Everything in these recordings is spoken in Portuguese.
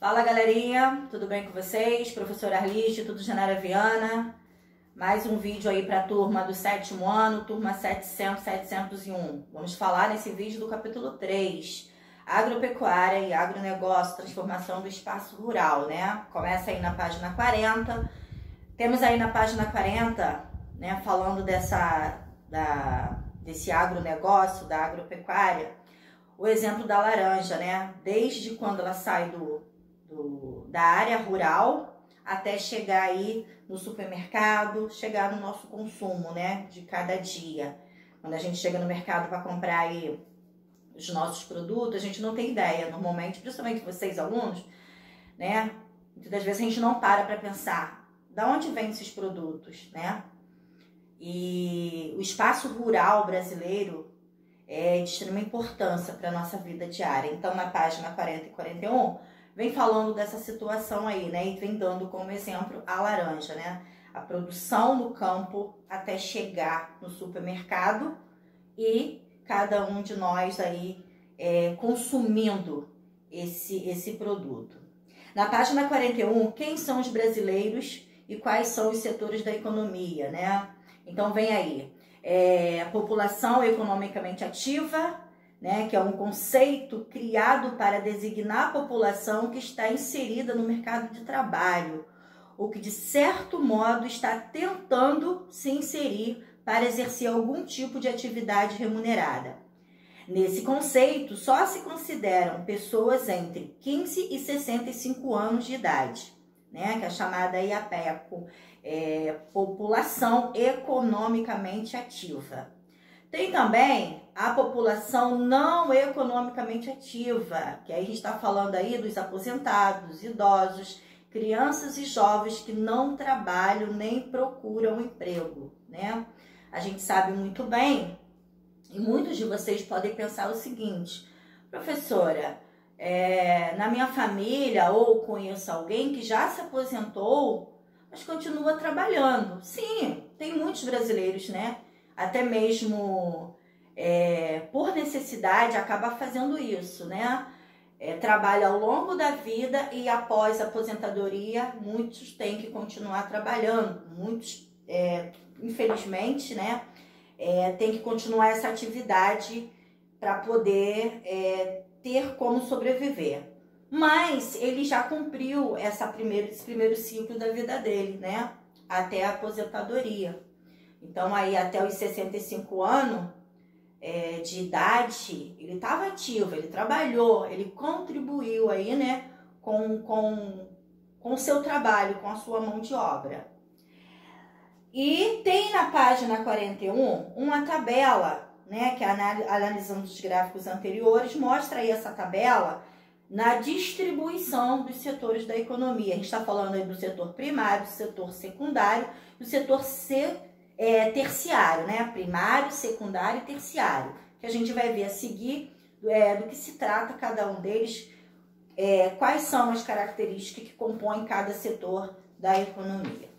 Fala galerinha, tudo bem com vocês? Professora Arlis, Instituto Genara Viana. Mais um vídeo aí para a turma do 7º ano, turma 700, 701. Vamos falar nesse vídeo do capítulo 3, Agropecuária e Agronegócio, Transformação do Espaço Rural, né? Começa aí na página 40. Temos aí na página 40, né, falando desse agronegócio, da agropecuária, o exemplo da laranja, né? Desde quando ela sai da área rural até chegar aí no supermercado, chegar no nosso consumo, né, de cada dia. Quando a gente chega no mercado para comprar aí os nossos produtos, a gente não tem ideia, normalmente, principalmente vocês alunos, né, muitas das vezes a gente não para pensar de onde vêm esses produtos, né? E o espaço rural brasileiro é de extrema importância para a nossa vida diária. Então, na página 40 e 41, vem falando dessa situação aí, né? E vem dando como exemplo a laranja, né? A produção no campo até chegar no supermercado e cada um de nós aí consumindo esse produto. Na página 41, quem são os brasileiros e quais são os setores da economia, né? Então, vem aí. A população economicamente ativa, né, que é um conceito criado para designar a população que está inserida no mercado de trabalho, ou que de certo modo está tentando se inserir para exercer algum tipo de atividade remunerada. Nesse conceito, só se consideram pessoas entre 15 e 65 anos de idade, né, que é chamada aí a PECO, população economicamente ativa. Tem também a população não economicamente ativa, que aí a gente está falando aí dos aposentados, idosos, crianças e jovens que não trabalham nem procuram emprego, né? A gente sabe muito bem, e muitos de vocês podem pensar o seguinte: professora, na minha família ou conheço alguém que já se aposentou, mas continua trabalhando. Sim, tem muitos brasileiros, né? Até mesmo por necessidade acaba fazendo isso, né? Trabalha ao longo da vida e após a aposentadoria muitos têm que continuar trabalhando, muitos infelizmente, né, tem que continuar essa atividade para poder ter como sobreviver. Mas ele já cumpriu esse primeiro ciclo da vida dele, né, até a aposentadoria. Então, aí até os 65 anos de idade, ele estava ativo, ele trabalhou, ele contribuiu aí, né, com o seu trabalho, com a sua mão de obra. E tem na página 41 uma tabela, né, que analisando os gráficos anteriores, mostra aí essa tabela na distribuição dos setores da economia. A gente está falando aí do setor primário, do setor secundário, do setor terciário, né? Primário, secundário e terciário, que a gente vai ver a seguir do que se trata cada um deles, quais são as características que compõem cada setor da economia.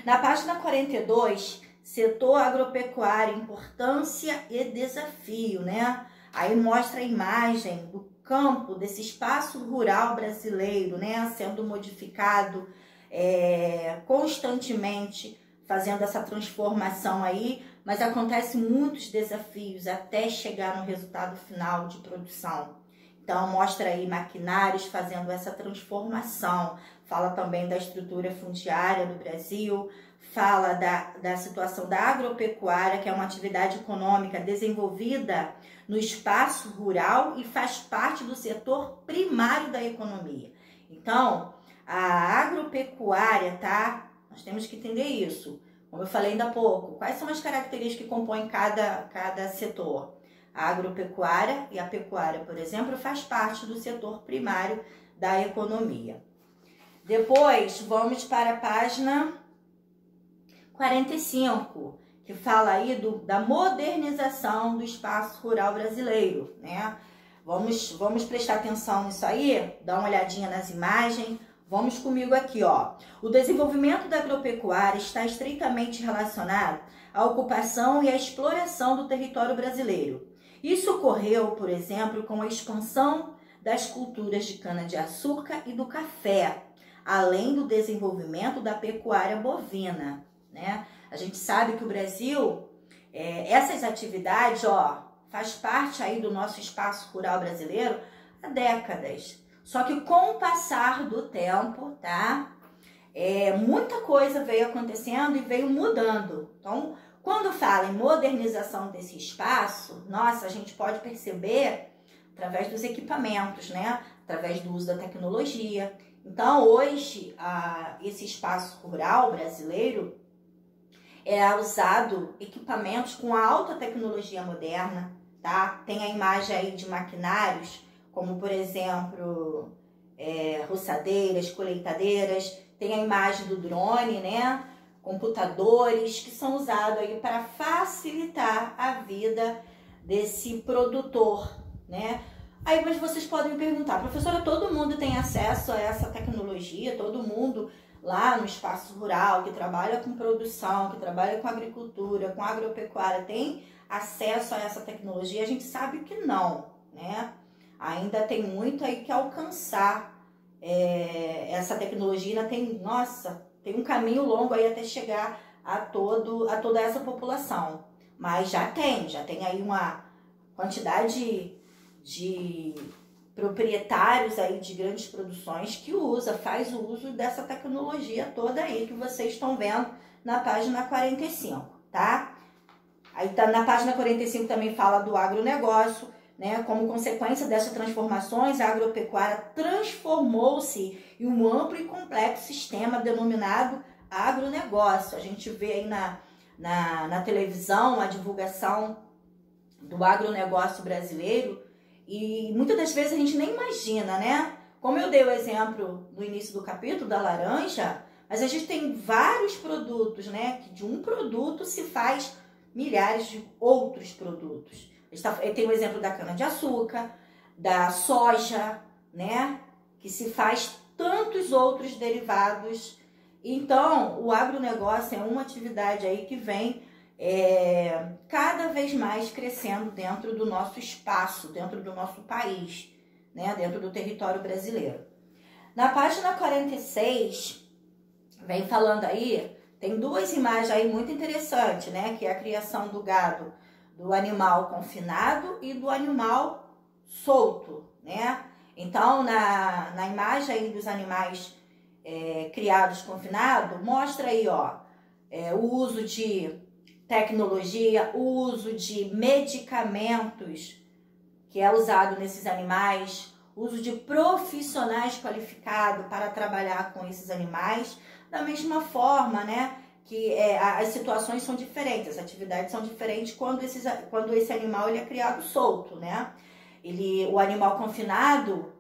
Na página 42, setor agropecuário, importância e desafio, né? Aí mostra a imagem do campo, desse espaço rural brasileiro, né? Sendo modificado constantemente, fazendo essa transformação aí, mas acontecem muitos desafios até chegar no resultado final de produção. Então, mostra aí maquinários fazendo essa transformação, fala também da estrutura fundiária do Brasil, fala da situação da agropecuária, que é uma atividade econômica desenvolvida no espaço rural e faz parte do setor primário da economia. Então, a agropecuária, tá? Nós temos que entender isso. Como eu falei ainda há pouco, quais são as características que compõem cada setor? A agropecuária e a pecuária, por exemplo, faz parte do setor primário da economia. Depois, vamos para a página 45, que fala aí da modernização do espaço rural brasileiro, né? Vamos prestar atenção nisso aí, dar uma olhadinha nas imagens. Vamos comigo aqui, ó. O desenvolvimento da agropecuária está estreitamente relacionado à ocupação e à exploração do território brasileiro. Isso ocorreu, por exemplo, com a expansão das culturas de cana-de-açúcar e do café, além do desenvolvimento da pecuária bovina, né? A gente sabe que o Brasil, essas atividades, faz parte aí do nosso espaço rural brasileiro há décadas. Só que com o passar do tempo, tá? Muita coisa veio acontecendo e veio mudando. Então, quando fala em modernização desse espaço, nossa, a gente pode perceber através dos equipamentos, né? Através do uso da tecnologia. Então, hoje, esse espaço rural brasileiro é usado equipamentos com alta tecnologia moderna, tá? Tem a imagem aí de maquinários, como, por exemplo, roçadeiras, colheitadeiras, tem a imagem do drone, né? Computadores que são usados aí para facilitar a vida desse produtor, né? Aí mas vocês podem me perguntar, professora, todo mundo tem acesso a essa tecnologia? Todo mundo lá no espaço rural, que trabalha com produção, que trabalha com agricultura, com agropecuária, tem acesso a essa tecnologia? A gente sabe que não, né? Ainda tem muito aí que alcançar essa tecnologia, ainda tem um caminho longo aí até chegar a toda essa população. Mas já tem aí uma quantidade de proprietários aí de grandes produções que faz o uso dessa tecnologia toda aí que vocês estão vendo na página 45, tá? Aí na página 45 também fala do agronegócio, né? Como consequência dessas transformações, a agropecuária transformou-se em um amplo e complexo sistema denominado agronegócio. A gente vê aí na televisão a divulgação do agronegócio brasileiro e muitas das vezes a gente nem imagina, né? Como eu dei o exemplo no início do capítulo da laranja, mas a gente tem vários produtos, né? Que de um produto se faz milhares de outros produtos. Tem o exemplo da cana-de-açúcar, da soja, né? Que se faz tantos outros derivados. Então, o agronegócio é uma atividade aí que vem cada vez mais crescendo dentro do nosso espaço, dentro do nosso país, né? Dentro do território brasileiro. Na página 46, vem falando aí, tem duas imagens aí muito interessantes, né? Que é a criação do gado, do animal confinado e do animal solto, né? Então, na imagem aí dos animais criados confinados, mostra aí, o uso de tecnologia, o uso de medicamentos que é usado nesses animais, uso de profissionais qualificados para trabalhar com esses animais, da mesma forma, né? Que as situações são diferentes, as atividades são diferentes quando esse animal ele é criado solto, né? O animal confinado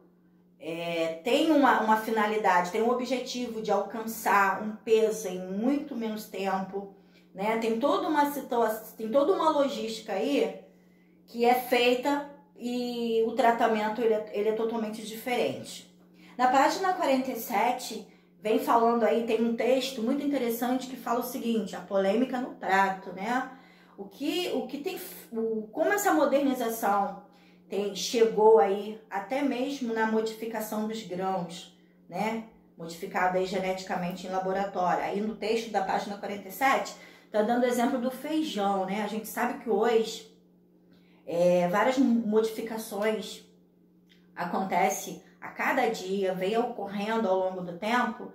tem uma finalidade, tem um objetivo de alcançar um peso em muito menos tempo, né? Tem toda uma situação, tem toda uma logística aí que é feita e o tratamento ele é totalmente diferente. Na página 47, vem falando aí, tem um texto muito interessante que fala o seguinte, a polêmica no prato, né? Como essa modernização chegou aí até mesmo na modificação dos grãos, né? Modificado aí geneticamente em laboratório. Aí no texto da página 47, tá dando o exemplo do feijão, né? A gente sabe que hoje várias modificações acontecem a cada dia, vem ocorrendo ao longo do tempo,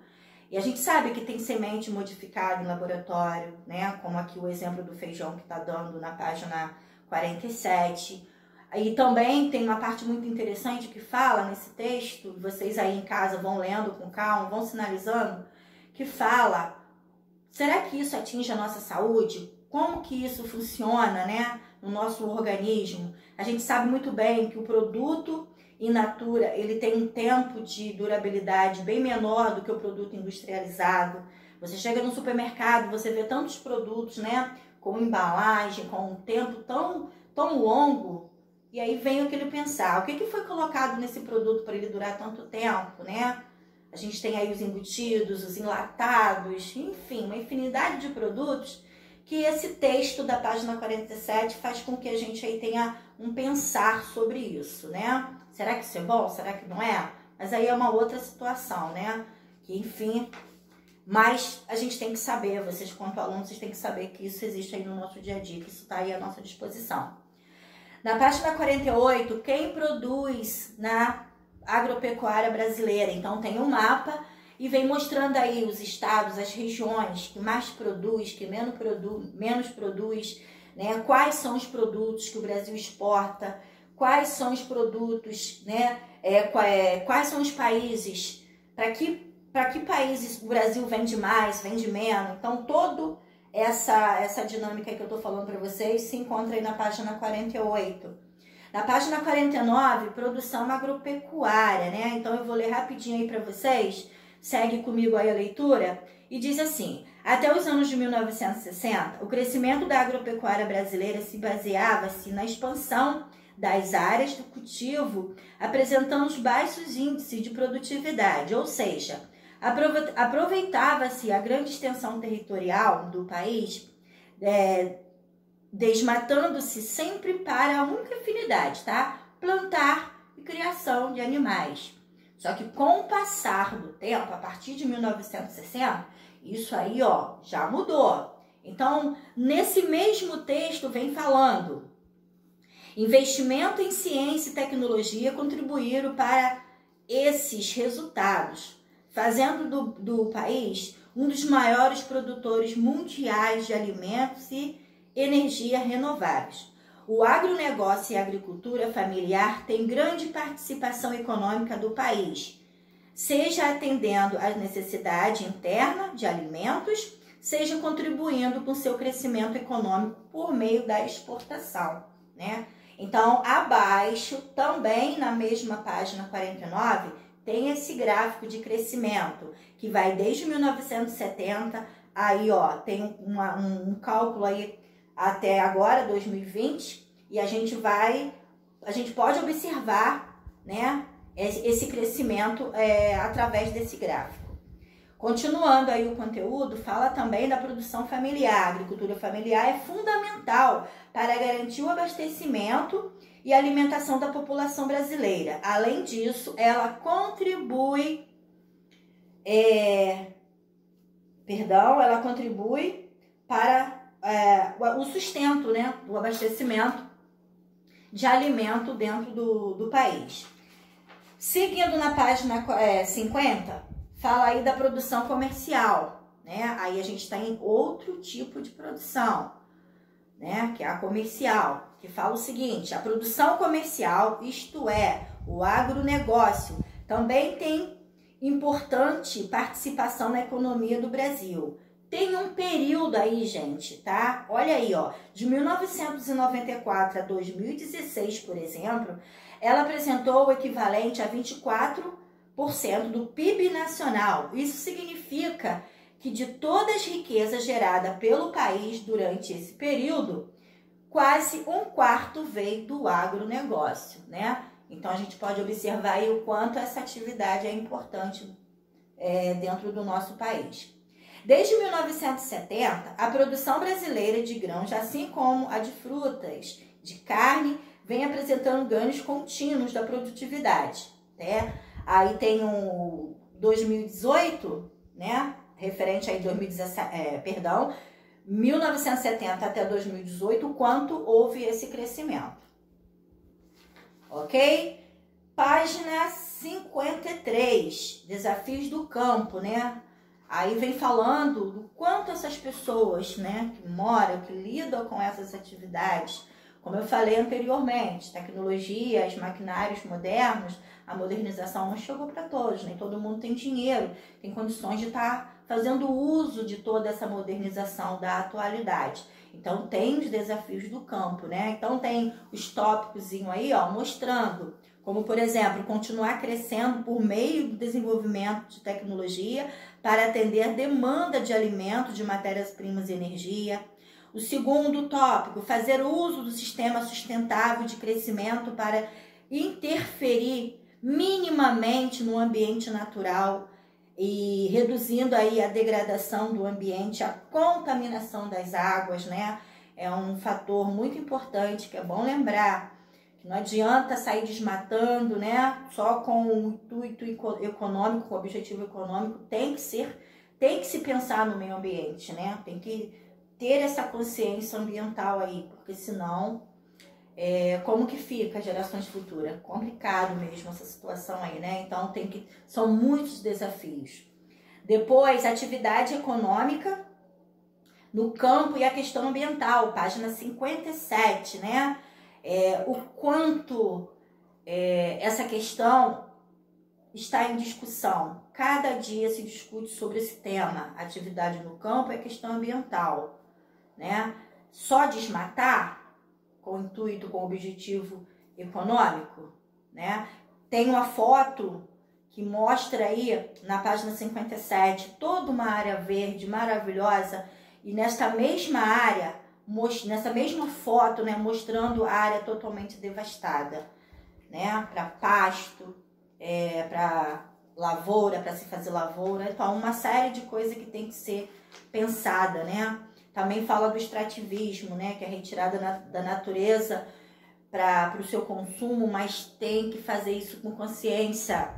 e a gente sabe que tem semente modificada em laboratório, né? Como aqui o exemplo do feijão que está dando na página 47. E também tem uma parte muito interessante que fala nesse texto, vocês aí em casa vão lendo com calma, vão sinalizando, que fala, será que isso atinge a nossa saúde? Como que isso funciona, né, no nosso organismo? A gente sabe muito bem que o produto in natura, ele tem um tempo de durabilidade bem menor do que o produto industrializado. Você chega no supermercado, você vê tantos produtos, né, com embalagem, com um tempo tão longo, e aí vem aquele pensar, o que foi colocado nesse produto para ele durar tanto tempo, né? A gente tem aí os embutidos, os enlatados, enfim, uma infinidade de produtos que esse texto da página 47 faz com que a gente aí tenha um pensar sobre isso, né? Será que isso é bom? Será que não é? Mas aí é uma outra situação, né? Que, enfim, mas a gente tem que saber, vocês quanto alunos, vocês têm que saber que isso existe aí no nosso dia a dia, que isso está aí à nossa disposição. Na página 48, quem produz na agropecuária brasileira? Então tem um mapa e vem mostrando aí os estados, as regiões que mais produz, que menos produz, né? Quais são os produtos que o Brasil exporta, quais são os produtos, né? Quais são os países, para que países o Brasil vende mais, vende menos. Então, toda essa dinâmica que eu estou falando para vocês se encontra aí na página 48. Na página 49, produção agropecuária, né? Então, eu vou ler rapidinho aí para vocês. Segue comigo aí a leitura. E diz assim: até os anos de 1960, o crescimento da agropecuária brasileira se baseava-se na expansão das áreas do cultivo, apresentando os baixos índices de produtividade, ou seja, aproveitava-se a grande extensão territorial do país, desmatando-se sempre para a única finalidade, tá? Plantar e criação de animais. Só que com o passar do tempo, a partir de 1960, isso aí, ó, já mudou. Então, nesse mesmo texto vem falando: investimento em ciência e tecnologia contribuíram para esses resultados, fazendo do país um dos maiores produtores mundiais de alimentos e energia renováveis. O agronegócio e a agricultura familiar têm grande participação econômica do país, seja atendendo às necessidades internas de alimentos, seja contribuindo com seu crescimento econômico por meio da exportação, né? Então, abaixo, também na mesma página 49, tem esse gráfico de crescimento, que vai desde 1970, aí ó, tem um cálculo aí até agora, 2020, e a gente pode observar, né, esse crescimento através desse gráfico. Continuando aí o conteúdo, fala também da produção familiar. A agricultura familiar é fundamental para garantir o abastecimento e alimentação da população brasileira. Além disso, ela contribui para o sustento, né, do abastecimento de alimento dentro do país. Seguindo na página 50, fala aí da produção comercial, né? Aí a gente está em outro tipo de produção, né? Que é a comercial, que fala o seguinte: a produção comercial, isto é, o agronegócio, também tem importante participação na economia do Brasil. Tem um período aí, gente, tá? Olha aí, ó, de 1994 a 2016, por exemplo, ela apresentou o equivalente a 24% do PIB nacional. Isso significa que de todas as riquezas geradas pelo país durante esse período, quase um quarto veio do agronegócio, né? Então, a gente pode observar aí o quanto essa atividade é importante dentro do nosso país. Desde 1970, a produção brasileira de grãos, assim como a de frutas, de carne, vem apresentando ganhos contínuos da produtividade, né? Aí tem o 2018, né? Referente aí 1970 até 2018, o quanto houve esse crescimento. Ok? Página 53, desafios do campo, né? Aí vem falando do quanto essas pessoas, né, que moram, que lidam com essas atividades, como eu falei anteriormente, tecnologias, maquinários modernos, a modernização não chegou para todos, nem todo mundo tem dinheiro, tem condições de estar fazendo uso de toda essa modernização da atualidade. Então tem os desafios do campo, né? Então tem os tópicos aí, ó, mostrando como, por exemplo, continuar crescendo por meio do desenvolvimento de tecnologia para atender a demanda de alimentos, de matérias-primas e energia. O segundo tópico, fazer uso do sistema sustentável de crescimento para interferir minimamente no ambiente natural. e reduzindo aí a degradação do ambiente, a contaminação das águas, né? É um fator muito importante, que é bom lembrar, que não adianta sair desmatando, né? Só com o intuito econômico, com o objetivo econômico, tem que se pensar no meio ambiente, né? Tem que ter essa consciência ambiental aí, porque senão, como que fica as gerações futuras? Complicado mesmo essa situação aí, né? Então são muitos desafios. Depois, atividade econômica no campo e a questão ambiental, página 57, né? O quanto essa questão está em discussão. Cada dia se discute sobre esse tema, atividade no campo e a questão ambiental, né? Só desmatar com intuito, com objetivo econômico, né? Tem uma foto que mostra aí na página 57 toda uma área verde maravilhosa, e nessa mesma área, nessa mesma foto, né, mostrando a área totalmente devastada, né, para pasto, para lavoura, para se fazer lavoura. Então, uma série de coisas que tem que ser pensada, né? Também fala do extrativismo, né, que é retirada da natureza para o seu consumo, mas tem que fazer isso com consciência,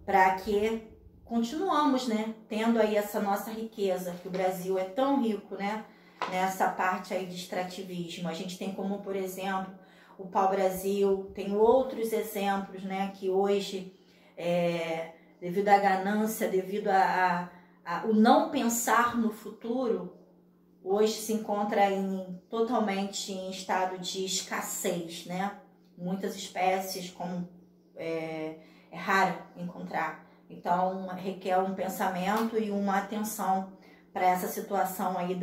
para que continuamos, né, tendo aí essa nossa riqueza, que o Brasil é tão rico, né, nessa parte aí de extrativismo. A gente tem como, por exemplo, o pau-brasil, tem outros exemplos, né, que hoje, devido à ganância, devido o não pensar no futuro, hoje se encontra totalmente em estado de escassez, né? Muitas espécies, como é raro encontrar. Então, requer um pensamento e uma atenção para essa situação aí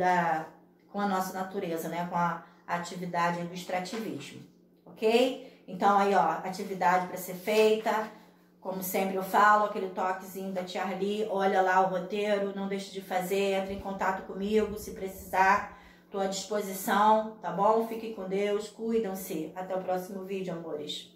com a nossa natureza, né? Com a atividade do extrativismo, ok? Então, aí, ó, atividade para ser feita. Como sempre eu falo, aquele toquezinho da Tia Arli, olha lá o roteiro, não deixe de fazer, entre em contato comigo se precisar, estou à disposição, tá bom? Fiquem com Deus, cuidam-se. Até o próximo vídeo, amores.